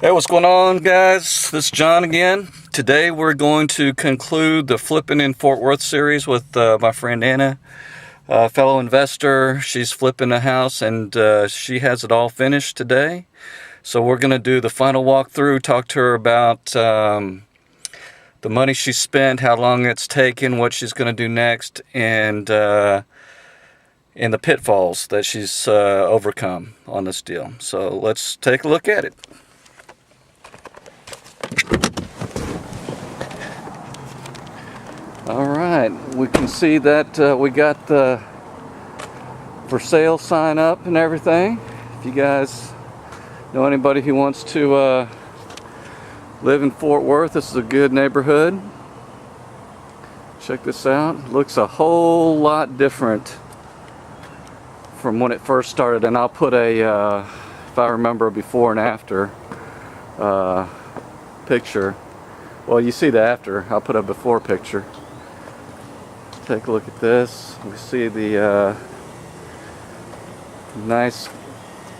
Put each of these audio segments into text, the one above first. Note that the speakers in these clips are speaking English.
Hey, what's going on, guys? This is John again. Today we're going to conclude the Flipping in Fort Worth series with my friend Anna, a fellow investor. She's flipping a house and she has it all finished today. So we're going to do the final walkthrough, talk to her about the money she spent, how long it's taken, what she's going to do next, and the pitfalls that she's overcome on this deal. So let's take a look at it. Alright, we can see that we got the for sale sign up and everything. If you guys know anybody who wants to live in Fort Worth, this is a good neighborhood. Check this out. It looks a whole lot different from when it first started, and I'll put a if I remember, a before and after picture. Well, you see the after. I'll put a before picture. Take a look at this. We see the nice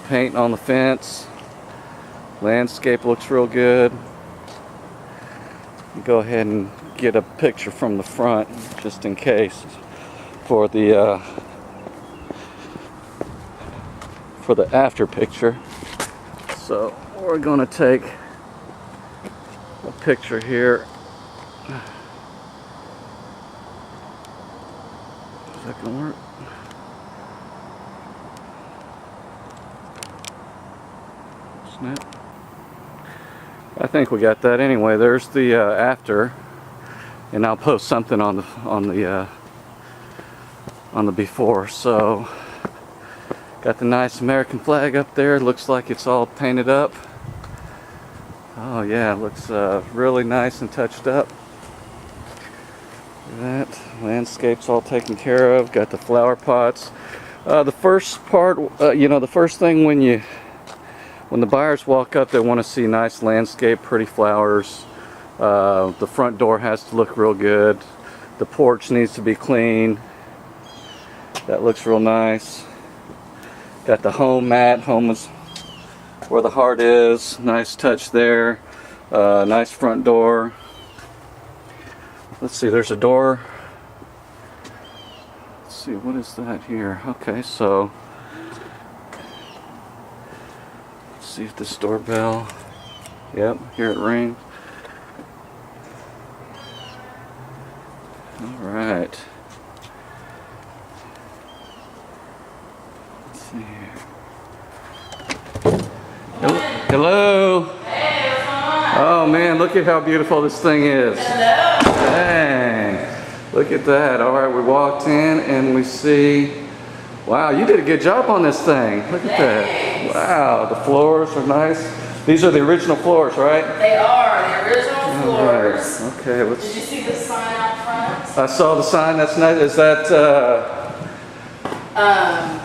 paint on the fence. Landscape looks real good. Go ahead and get a picture from the front just in case for the after picture. So we're going to take a picture here. Is that gonna work? Snap. I think we got that anyway. There's the after, and I'll post something on the before. So got the nice American flag up there. Looks like it's all painted up. Oh yeah, it looks really nice and touched up. That landscape's all taken care of. Got the flower pots. The first part, the first thing when the buyers walk up, they want to see nice landscape, pretty flowers. The front door has to look real good. The porch needs to be clean. That looks real nice. Got the home mat. Home is where the heart is. Nice touch there. Nice front door. Let's see, there's a door. Let's see, what is that here? Okay, so let's see if this doorbell. Yep, hear it ring. Alright. Let's see here. Hello. Hey, what's going on? Oh man, look at how beautiful this thing is. Hello. Dang, look at that. All right, we walked in and we see, wow, you did a good job on this thing. Look at that. Wow, the floors are nice. These are the original floors, right? They are the original floors. Right. Okay, let's. Did you see the sign out front? I saw the sign. That's nice. Is that?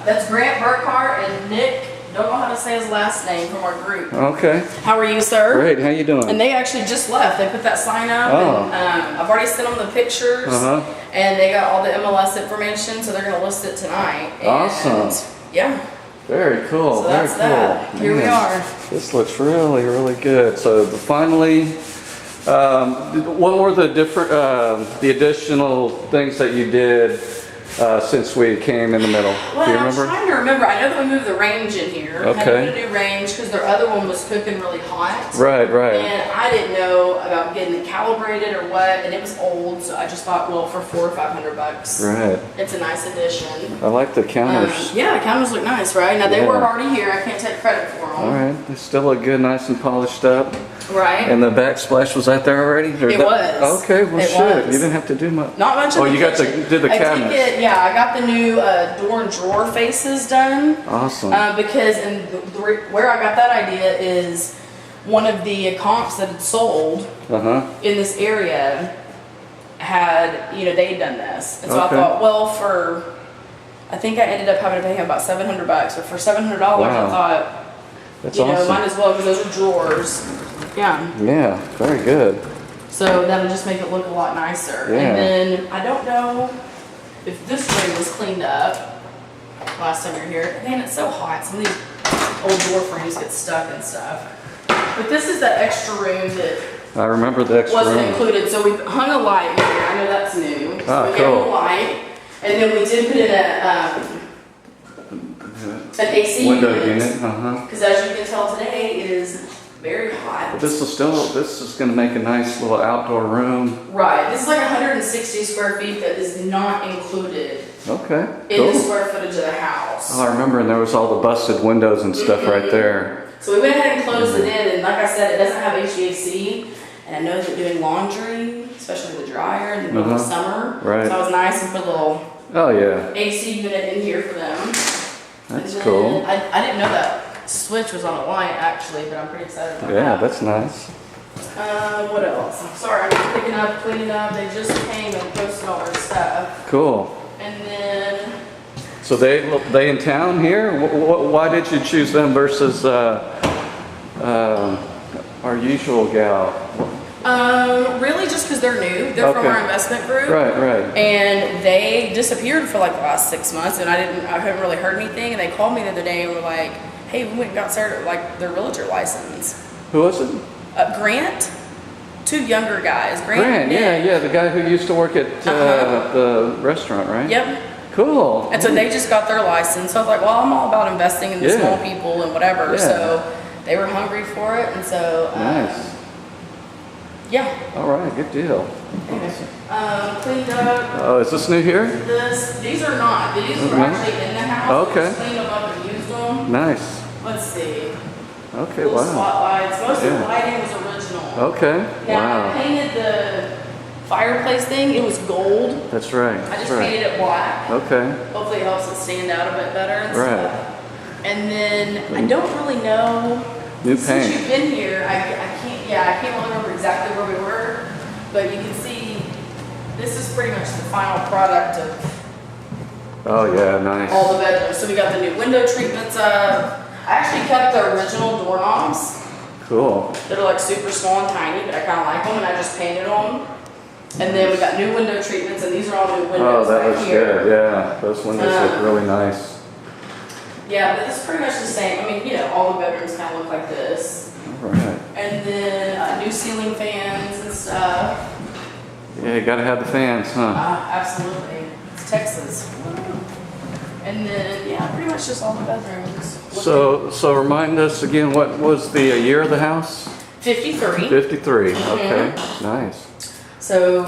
That's Grant Burkhart and Nick. Don't know how to say his last name from our group. Okay. How are you, sir? Great. How you doing? And they actually just left. They put that sign up. Oh. And, I've already sent them the pictures. And they got all the MLS information, so they're going to list it tonight. And awesome. Yeah. Very cool. So that's very cool. that. Here we are. This looks really, really good. So finally, what were the different, the additional things that you did since we came in the middle? Well, do you I'm remember? trying to remember. I know that we moved the range in here. Okay. Had to put a new range because their other one was cooking really hot. Right, right. And I didn't know about getting it calibrated or what, and it was old, so I just thought, well, for $400 or $500, right. It's a nice addition. I like the counters. Yeah, the counters look nice, right? Now they Yeah. were already here. I can't take credit for them. All right, they still look good, nice and polished up. Right. And the backsplash was that there already? It was. Okay, well, It shit, was. you didn't have to do much. Not much. Oh, of you got did the cabinets? Yeah, I got the new door and drawer faces done. Awesome. Because where I got that idea is one of the comps that had sold in this area had, they'd done this. And so Okay. I thought, well, I think I ended up having to pay him about $700, but for $700, Wow. I thought, That's awesome. might as well, because those are drawers. Yeah. Yeah, very good. So that'll just make it look a lot nicer. Yeah. And then I don't know if this room was cleaned up last time you were here. Man, it's so hot. Some of these old door frames get stuck and stuff. But this is the extra room that I remember the extra wasn't room. included. So we hung a light here. I know that's new. So Ah, we gave cool. a light, and then we did put in an AC Window unit. unit. Because as you can tell today, it is very hot. This is going to make a nice little outdoor room. Right. This is like 160 square feet that is not included Okay. in Cool. the square footage of the house. Oh, I remember, and there was all the busted windows and stuff right there. So we went ahead and closed it in, and like I said, it doesn't have HVAC, and I know that doing laundry, especially the dryer in the middle of summer, Right. so it was nice and put a little Oh yeah, AC unit in here for them. that's And then cool. I didn't know that switch was on a light actually, but I'm pretty excited about Yeah, that. that's nice. What else? I'm sorry, I'm just picking up, cleaning up. They just came and posted all their stuff. Cool. And then, So they in town here? Why did you choose them versus our usual gal? really just because they're new. They're from Okay. our investment group. Right, right. And they disappeared for like the last 6 months, and I haven't really heard anything. And they called me the other day and were like, "Hey, we went and got started like their realtor license." Who was it? Grant, 2 younger guys. Grant, yeah, Nick. yeah, the guy who used to work at the restaurant, right? Yep. Cool. And so they just got their license. So I was like, well, I'm all about investing in the Yeah. small people and whatever. Yeah. So they were hungry for it, and so Nice. yeah. All right, good deal. Anyway, cleaned up. Oh, is this new here? These are not. These were No? actually in the house. Okay. Just cleaned them up and used them. Nice. Let's see. Okay, Little wow. spotlights. Most of the Yeah. lighting was original. Okay, Now, I wow. painted the fireplace thing. It was gold. That's right. I That's just right. painted it black. Okay. Hopefully it helps it stand out a bit better and Right. stuff. And then I don't really know. New Since paint. you've been here, I can't really remember exactly where we were, but you can see this is pretty much the final product of Oh yeah, nice. all the bedrooms. So we got the new window treatments up. I actually kept the original doorknobs Cool. that are like super small and tiny, but I kind of like them, and I just painted them. And then we got new window treatments, and these are all new Oh, windows that back looks here. good. Yeah, those windows look really nice. Yeah, but it's pretty much the same. I mean, all the bedrooms kind of look like this. All right. And then new ceiling fans and stuff. Yeah, you gotta have the fans, huh? Absolutely. It's Texas. And then, yeah, pretty much just all the bedrooms. So remind us again, what was the year of the house? 53. 53. Okay, nice. So,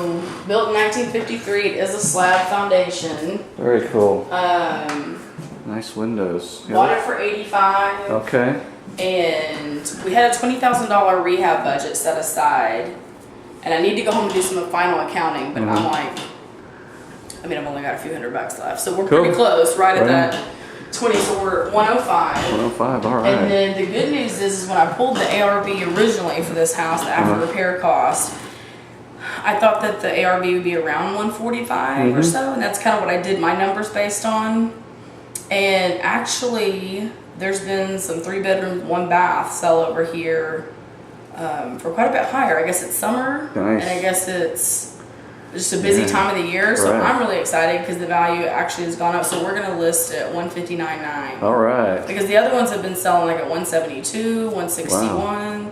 built in 1953. It is a slab foundation. Very cool. Um, Nice windows. Bought it for $85. Okay. And we had a $20,000 rehab budget set aside. And I need to go home and do some final accounting, but I'm like, I've only got a few $100 left. So we're pretty close, right at that 20, so we're at 105. 105. All right. And then the good news is when I pulled the ARV originally for this house, the after repair cost, I thought that the ARV would be around 145 or so, and that's kind of what I did my numbers based on. And actually, there's been some 3-bedroom, 1-bath sell over here for quite a bit higher. I guess it's summer, Nice. and I guess it's just a busy time of the year. So Right. I'm really excited because the value actually has gone up. So we're gonna list it at 159.9. All right. Because the other ones have been selling like at 172, 161.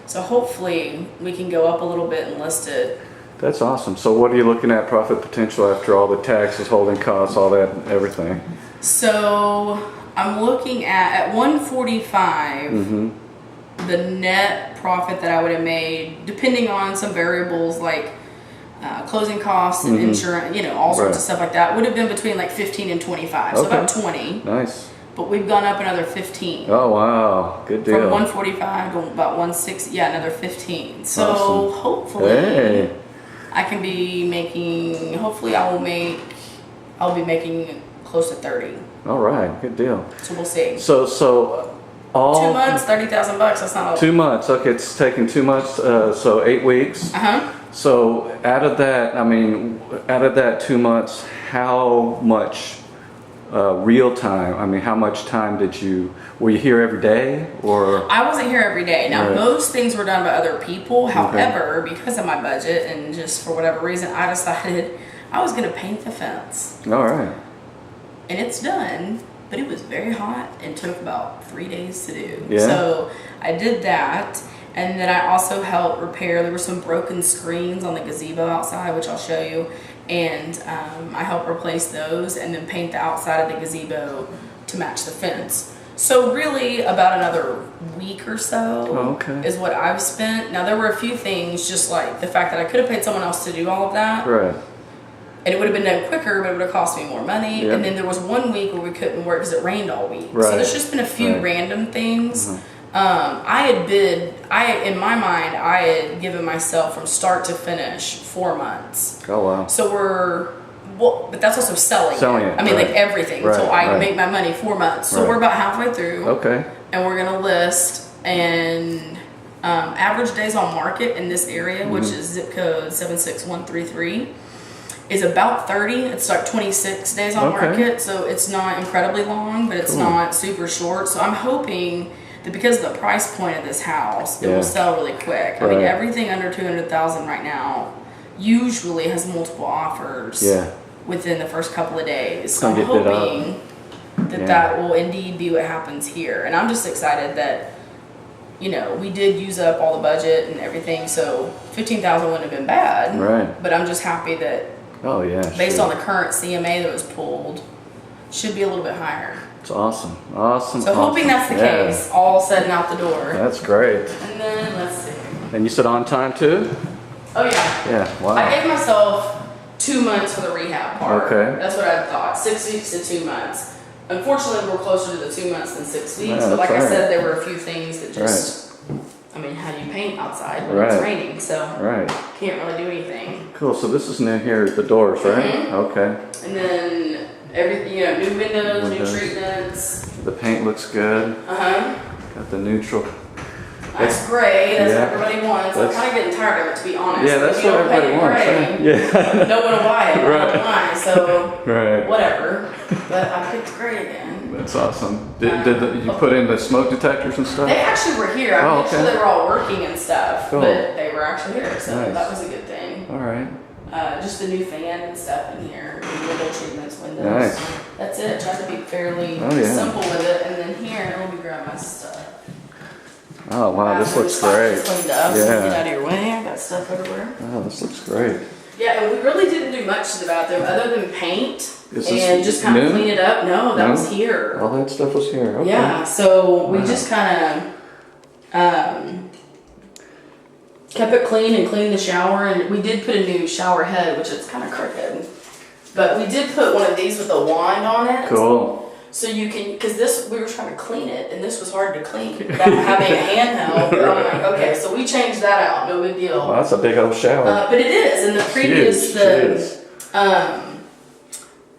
So hopefully we can go up a little bit and list it. That's awesome. So what are you looking at profit potential after all the taxes, holding costs, all that, everything? So I'm looking at 145, the net profit that I would have made, depending on some variables like closing costs and insurance, all sorts of stuff like that, would have been between like 15 and 25. So Okay. about 20. Nice. But we've gone up another 15. Oh wow, good deal. From 145 to about 160, yeah, another 15. So Awesome. hopefully Hey. I can be making, hopefully I'll be making close to 30. All right, good deal. So we'll see. So all 2 months, $30,000 bucks, that's not a 2 months. Okay, it's taking 2 months, so 8 weeks. Uh-huh. So out of that 2 months, how much real time? How much time were you here every day or? I wasn't here every day. Now, Right. most things were done by other people. However, because of my budget and just for whatever reason, I decided I was going to paint the fence. All right. And it's done, but it was very hot and took about 3 days to do. Yeah. So I did that. And then I also helped repair, there were some broken screens on the gazebo outside, which I'll show you. And I helped replace those and then paint the outside of the gazebo to match the fence. So really about another week or so is what I've spent. Now there were a few things, just like the fact that I could have paid someone else to do all of that. Right. And it would have been done quicker, but it would have cost me more money. Yep. And then there was 1 week where we couldn't work because it rained all week. Right. So there's just been a few random things. In my mind, I had given myself from start to finish 4 months. Oh, wow. So but that's also selling it. I mean, like everything. Right, So I make my money 4 months. So we're about halfway through. Okay. And we're going to list. And average days on market in this area, which is zip code 76133, is about 30. It's like 26 days on market. So it's not incredibly long, but it's not super short. So I'm hoping that because of the price point of this house, it will sell really quick. I mean, everything under 200,000 right now usually has multiple offers within the first couple of days. So I'm hoping that will indeed be what happens here. And I'm just excited that, you know, we did use up all the budget and everything, so 15,000 wouldn't have been bad. Right. But I'm just happy that based on the current CMA that was pulled, should be a little bit higher. It's awesome. Awesome. So hoping that's the case, all said and out the door. That's great. And then let's see. And you said on time too? Oh yeah. Yeah. Wow. I gave myself 2 months for the rehab part. Okay. That's what I thought. 6 weeks to 2 months. Unfortunately, we're closer to the 2 months than 6 weeks. Yeah, but like I right. said, there were a few things that just, I mean, how do you paint outside when it's raining? So can't really do anything. Cool. So this is new here, the doors, right? Okay. And then everything, you know, new windows, new treatments. The paint looks good. Got the neutral. That's gray. That's what everybody wants. I'm kind of getting tired of it, to be honest. Yeah, that's what everybody wants. Right? Yeah. No one will buy it. Why? So right. Whatever. But I picked gray again. That's awesome. Did you put in the smoke detectors and stuff? They actually were here. I made sure they were all working and stuff, but they were actually here, so that was a good thing. All right. Just the new fan and stuff in here, window treatments, windows. Nice. That's it. Tried to be fairly simple with it, and then here, let me grab my stuff. Oh wow, this looks great. Cleaned up, so get out of your way. I got stuff everywhere. Oh, this looks great. Yeah, and we really didn't do much to the bathroom other than paint and just kind of clean it up. No, that was here. All that stuff was here. Okay. Yeah, so we just kind of kept it clean and cleaned the shower, and we did put a new shower head, which is kind of crooked. But we did put one of these with a wand on it. Cool. So you can, because this, we were trying to clean it, and this was hard to clean without having a handheld. But I'm like, okay, so we changed that out, no big deal. Well, that's a big old shower. But it is, and the previous,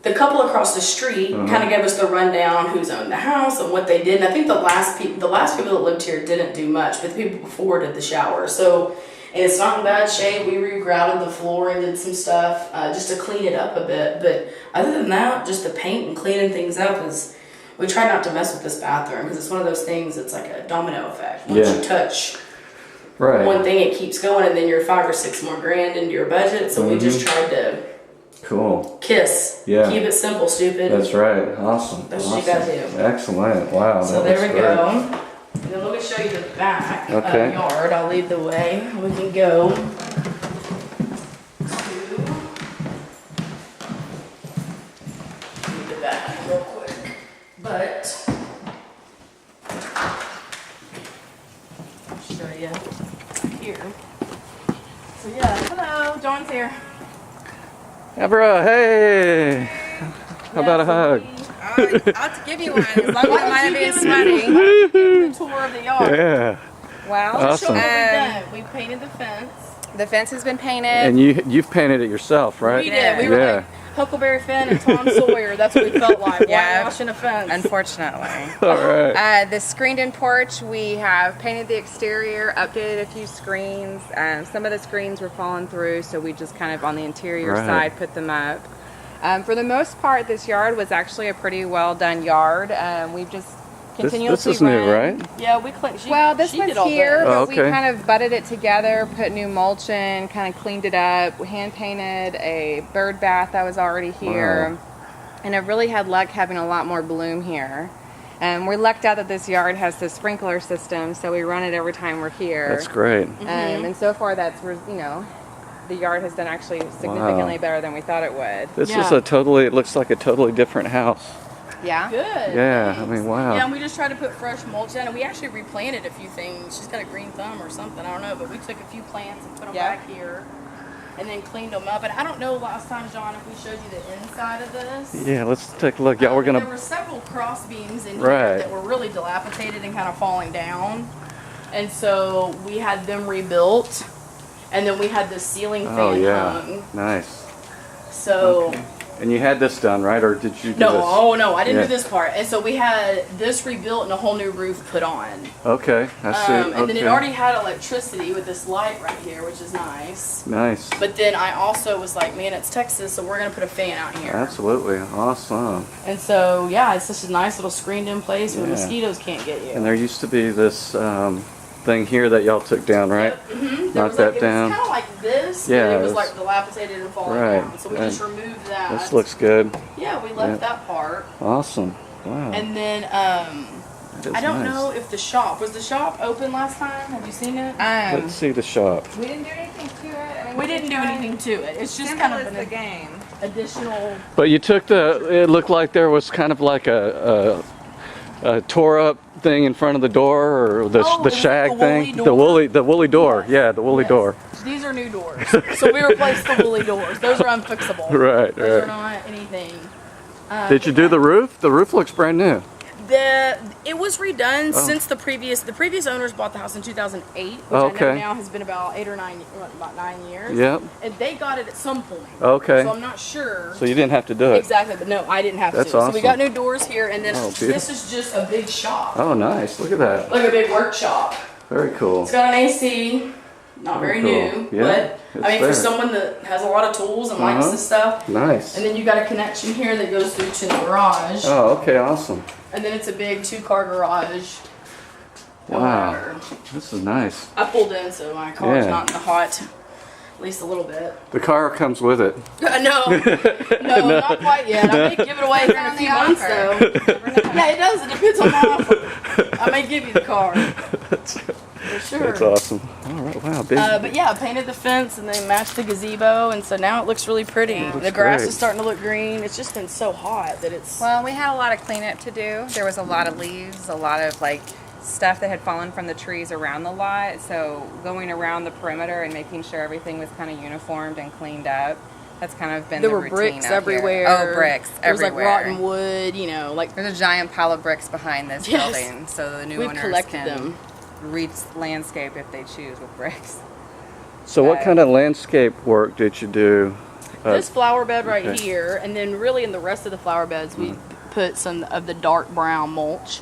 the couple across the street kind of gave us the rundown who's owned the house and what they did. And I think the last people that lived here didn't do much, but the people before did the shower. So, and it's not in bad shape. We re-grouted the floor and did some stuff just to clean it up a bit. But other than that, just the paint and cleaning things up is, we try not to mess with this bathroom because it's one of those things that's like a domino effect. Once you touch one thing, it keeps going, and then you're $5 or $6 more grand into your budget. So we just tried to kiss. Yeah. Keep it simple, stupid. That's right. Awesome. That's what you gotta do. Excellent. Wow. So there we go. And then let me show you the back yard. I'll lead the way. We can go to the back real quick. But I'll show you here. So yeah, hello, John's here. Abra, hey! How about a hug? I'll give you one, as long as it might be sweaty. The tour of the yard. Yeah. Well, awesome. We painted the fence. The fence has been painted. And you've painted it yourself, right? We did. We were like Huckleberry Finn and Tom Sawyer. That's what we felt like. Whitewashing a fence. Unfortunately. All right. The screened-in porch, we have painted the exterior, updated a few screens. Some of the screens were falling through, so we just kind of on the interior side put them up. For the most part, this yard was actually a pretty well done yard. We've just continuously this is new, right? Yeah, we cleaned. Well, this one's here, but we kind of butted it together, put new mulch in, kind of cleaned it up. We hand painted a bird bath that was already here, and I've really had luck having a lot more bloom here. And we're lucked out that this yard has the sprinkler system, so we run it every time we're here. That's great. And so far, the yard has done actually significantly better than we thought it would. This is it looks like a totally different house. Yeah? Good. Yeah, thanks. I mean, wow. Yeah, and we just tried to put fresh mulch in, and we actually replanted a few things. She's got a green thumb or something, I don't know, but we took a few plants and put them back here, and then cleaned them up. And I don't know last time, John, if we showed you the inside of this. Yeah, let's take a look. Y'all, we're gonna. There were several cross beams in here that were really dilapidated and kind of falling down, and so we had them rebuilt, and then we had the ceiling fan hung. Nice. So. Okay. And you had this done, right? Or did you do No, this? oh no, I didn't do this part. And so we had this rebuilt and a whole new roof put on. Okay, I see. And then it already had electricity with this light right here, which is nice. Nice. But then I also was like, man, it's Texas, so we're going to put a fan out here. Absolutely. Awesome. And so, yeah, it's such a nice little screened-in place where mosquitoes can't get you. And there used to be this thing here that y'all took down, right? Knocked that down. It was kind of like this, but it was like dilapidated and falling down. So we just removed that. This looks good. Yeah, we left that part. Awesome. Wow. And then, I don't know if the shop, was the shop open last time? Have you seen it? Let's see the shop. We didn't do anything to it. I mean, We didn't do anything to it. It's just simple kind of as the game. additional. But you took it looked like there was kind of like a tore up thing in front of the door, or the shag thing. The woolly door. Yeah, the woolly door. These are new doors. So we replaced the woolly doors. Those are unfixable. Right, Those are not anything. Did you do the roof? The roof looks brand new. It was redone since the previous owners bought the house in 2008, which I know now has been about 9 years. Yep. And they got it at some point. Okay. So I'm not sure. So you didn't have to do it. Exactly, but no, I didn't have That's to. awesome. So we got new doors here, and then beautiful. this is just a big shop. Oh, nice. Look at that. Like a big workshop. Very cool. It's got an AC. Not very new, but I mean, for someone that has a lot of tools and likes this stuff. Nice. And then you got a connection here that goes through to the garage. Oh, okay, awesome. And then it's a big 2-car garage. Wow, this is nice. I pulled in, so my car's not in the hot, at least a little bit. The car comes with it. No, not quite yet. I may give it away here in a few months, though. Yeah, it does. It depends on the offer. I may give you the car. For sure. That's awesome. All right, wow, big. But yeah, I painted the fence and then matched the gazebo, and so now it looks really pretty. The grass is starting to look green. It's just been so hot that it's. Well, we had a lot of cleanup to do. There was a lot of leaves, a lot of stuff that had fallen from the trees around the lot. So going around the perimeter and making sure everything was kind of uniformed and cleaned up. That's kind of been the routine. There were bricks everywhere. Oh, bricks everywhere. There was rotten wood, There's a giant pile of bricks behind this building, so the new owners can landscape if they choose with bricks. So what kind of landscape work did you do? This flower bed right here, and then really in the rest of the flower beds we put some of the dark brown mulch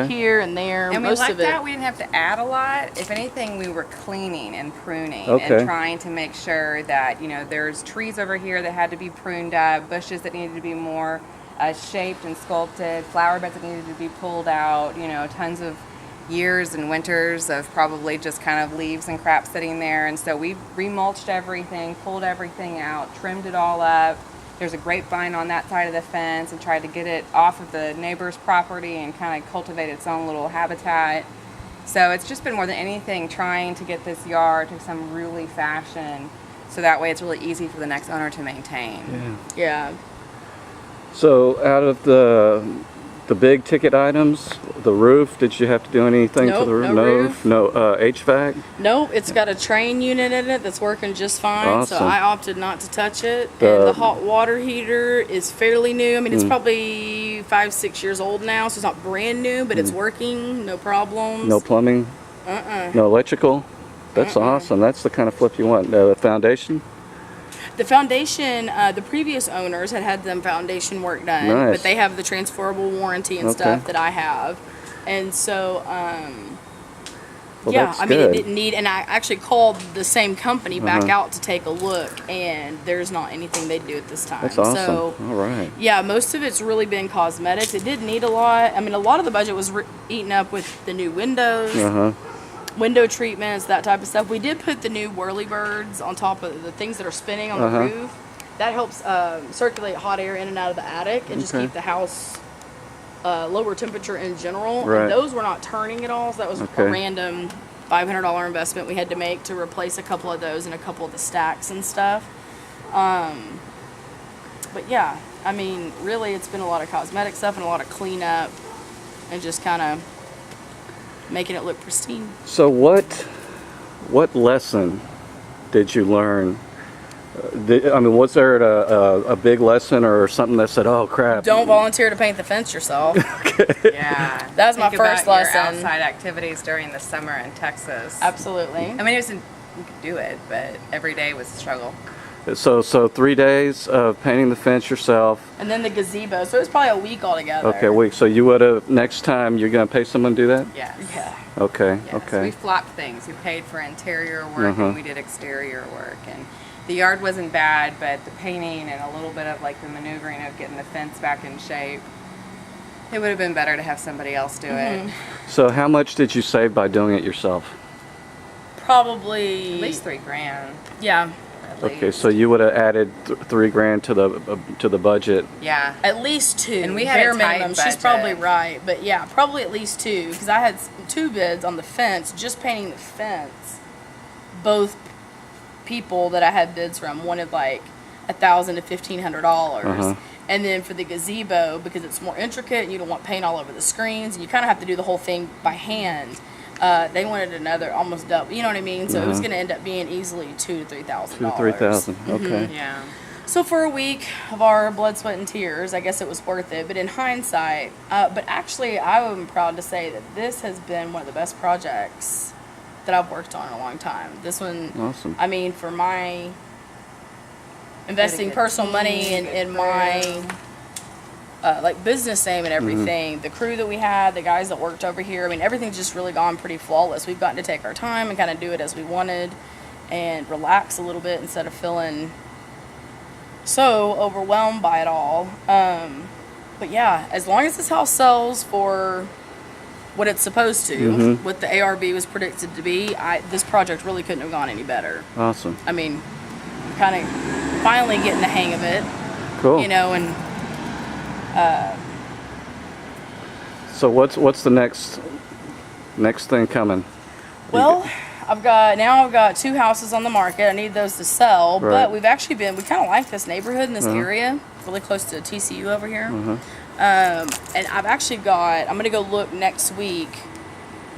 here and there. And most we liked of it. that. We didn't have to add a lot. If anything, we were cleaning and pruning and trying to make sure that, there's trees over here that had to be pruned up, bushes that needed to be more shaped and sculpted, flower beds that needed to be pulled out, tons of years and winters of probably just kind of leaves and crap sitting there. And so we remulched everything, pulled everything out, trimmed it all up. There's a grapevine on that side of the fence and tried to get it off of the neighbor's property and kind of cultivate its own little habitat. So it's just been more than anything trying to get this yard to some really fashion so that way it's really easy for the next owner to maintain. Yeah. So out of the big ticket items, the roof, did you have to do anything to the roof? No HVAC? No, it's got a train unit in it that's working just fine, awesome. So I opted not to touch it. And the hot water heater is fairly new. I mean, it's probably 5-6 years old now, so it's not brand new, but it's working, no problems. No plumbing? No electrical? That's awesome. That's the kind of flip you want. The foundation? The foundation, the previous owners had them foundation work done, but they have the transferable warranty and stuff that I have. And so, I mean, it didn't need, and I actually called the same company back out to take a look, and there's not anything they do at this time. That's awesome. So, all right. Yeah, most of it's really been cosmetics. It did need a lot. I mean, a lot of the budget was eaten up with the new windows. Window treatments, that type of stuff. We did put the new whirly birds on top of the things that are spinning on the roof. That helps circulate hot air in and out of the attic and just keep the house lower temperature in general. Right. And those were not turning at all, so that was Okay. a random $500 investment we had to make to replace a couple of those and a couple of the stacks and stuff. But yeah, I mean, really, it's been a lot of cosmetic stuff and a lot of cleanup and just kind of making it look pristine. So what lesson did you learn? I mean, was there a big lesson or something that said, "Oh crap"? Don't volunteer to paint the fence yourself. Yeah. That was my Think first about your lesson. outside activities during the summer in Texas. Absolutely. I mean, you could do it, but every day was a struggle. So 3 days of painting the fence yourself. And then the gazebo, so it was probably a week altogether. Okay, a week. So you would have next time you're gonna pay someone to do that? Yes. Yeah. Okay. Yes. Okay. We flopped things. We paid for interior work Uh-huh. and we did exterior work. And the yard wasn't bad, but the painting and a little bit of like the maneuvering of getting the fence back in shape, it would have been better to have somebody else do it. So how much did you save by doing it yourself? Probably At least $3,000. Yeah. At Okay, least. so you would have added $3,000 to the budget. Yeah. At least two. And we had bare a tight minimum. She's budget. probably right, but yeah, probably at least two because I had two bids on the fence, just painting the fence. Both people that I had bids from wanted like $1,000 to $1,500, Uh-huh. and then for the gazebo because it's more intricate and you don't want paint all over the screens and you kind of have to do the whole thing by hand. They wanted another almost double. You know what I mean? So it was going to end up being easily $2,000 to $3,000. $2,000 to $3,000. Okay. Yeah. So for a week of our blood, sweat, and tears, I guess it was worth it. But in hindsight, but actually, I am proud to say that this has been one of the best projects that I've worked on in a long time. This one, Awesome. I mean, for my investing good personal money team, in good my crew. like business name and everything, the crew that we had, the guys that worked over here, I mean, everything's just really gone pretty flawless. We've gotten to take our time and kind of do it as we wanted and relax a little bit instead of feeling so overwhelmed by it all. But yeah, as long as this house sells for what it's supposed to, what the ARB was predicted to be, this project really couldn't have gone any better. Awesome. I mean, kind of finally getting the hang of it, Cool. you know, and So what's the next thing coming? well, I've got 2 houses on the market. I need those to sell, Right. but we kind of like this neighborhood in this area, really close to TCU over here. And I'm going to go look next week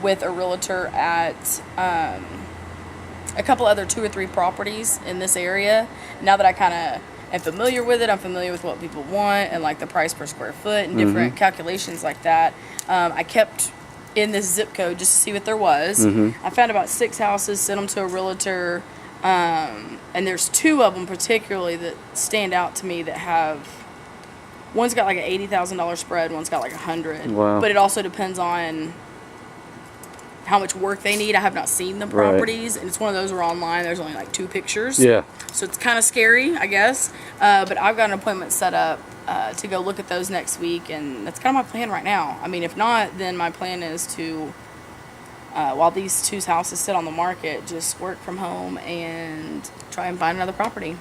with a realtor at a couple other 2 or 3 properties in this area. Now that I kind of am familiar with it, I'm familiar with what people want and like the price per square foot and different calculations like that. I kept in this zip code just to see what there was. I found about 6 houses, sent them to a realtor, and there's 2 of them particularly that stand out to me that have, one's got like an $80,000 spread, one's got like $100,000. Wow. But it also depends on how much work they need. I have not seen the Right. properties, and it's one of those where online there's only like 2 pictures. Yeah. So it's kind of scary, I guess. But I've got an appointment set up to go look at those next week, and that's kind of my plan right now. I mean, if not, then my plan is to, while these 2 houses sit on the market, just work from home and try and find another property.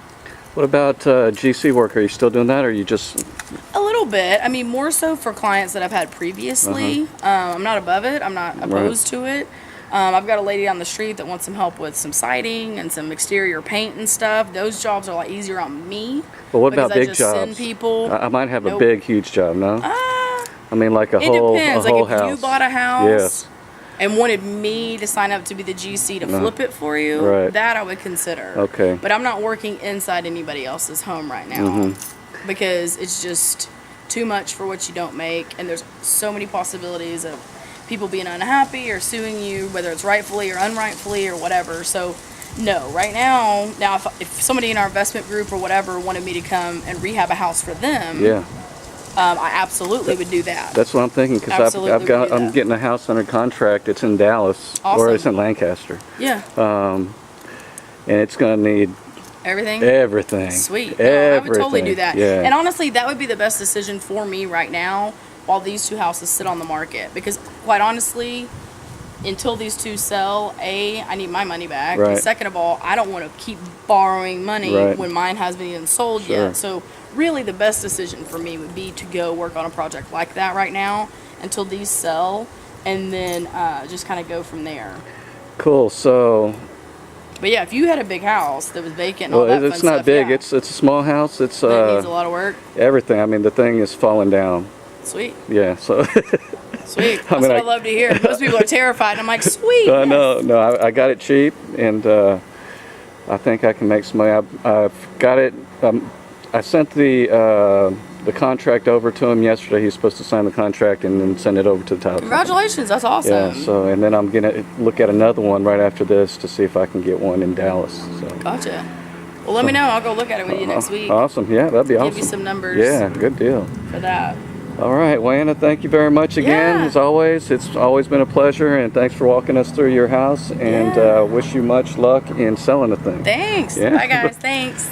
What about GC work? Are you still doing that, or are you just? A little bit. I mean, more so for clients that I've had previously. I'm not above it. I'm not opposed to it. I've got a lady on the street that wants some help with some siding and some exterior paint and stuff. Those jobs are a lot easier on me. But what because about I big just jobs? Send people. I might have a Nope. big, huge job. No. I mean, like a It whole depends. a whole Like if house. you bought a house Yes. and wanted me to sign up to be the GC to flip it for you, Right. that I would consider. Okay. But I'm not working inside anybody else's home right now because it's just too much for what you don't make, and there's so many possibilities of people being unhappy or suing you, whether it's rightfully or unrightfully or whatever. So no, right now if somebody in our investment group or whatever wanted me to come and rehab a house for them, Yeah. I absolutely would do that. That's what I'm thinking, because Absolutely I've got would do I'm that. getting a house under contract. It's in Dallas or Awesome. it's in Lancaster, Yeah, and it's going to need everything. everything. Sweet. No, I would totally do that. Yeah. And honestly, that would be the best decision for me right now while these 2 houses sit on the market. Because quite honestly, until these two sell, I need my money back. Right. And second of all, I don't want to keep borrowing money Right. when mine hasn't even sold Sure. yet. So really the best decision for me would be to go work on a project like that right now until these sell, and then just kind of go from there. Cool. So, But yeah, if you had a big house that was vacant and all well, that it's fun not stuff, big. yeah, It's a small house. It's but it needs a lot of work. everything. I mean, the thing is falling down. Sweet. Yeah. So. Sweet. That's I mean, what I love to hear. Most people are terrified, and I'm like, sweet. No, yes. no, I got it cheap, and I think I can make some money. I've got it. I sent the contract over to him yesterday. He's supposed to sign the contract and then send it over to the title company. Congratulations. That's awesome. Yeah. So, and then I'm gonna look at another one right after this to see if I can get one in Dallas. So. Gotcha. Well, let me know. I'll go look at it with you next week. Awesome. Yeah, that'd be awesome. Give you some numbers. Yeah, good deal. For that. All right, well, Anna, thank you very much again. Yeah. As always, it's always been a pleasure, and thanks for walking us through your house, and Yeah. wish you much luck in selling the thing. Thanks. Yeah. Bye, guys. Thanks.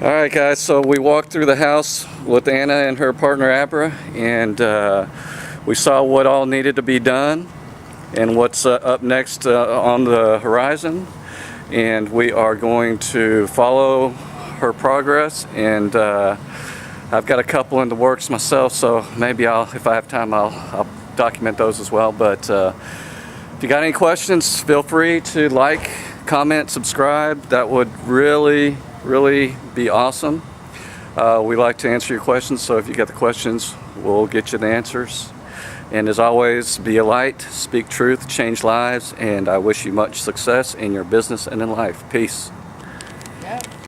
All right, guys, so we walked through the house with Anna and her partner, Abra, and we saw what all needed to be done and what's up next on the horizon, and we are going to follow her progress, and I've got a couple in the works myself, so maybe if I have time, I'll document those as well. But if you got any questions, feel free to like, comment, subscribe. That would really be awesome. We like to answer your questions, so if you got the questions, we'll get you the answers. And as always, be a light, speak truth, change lives, and I wish you much success in your business and in life. Peace.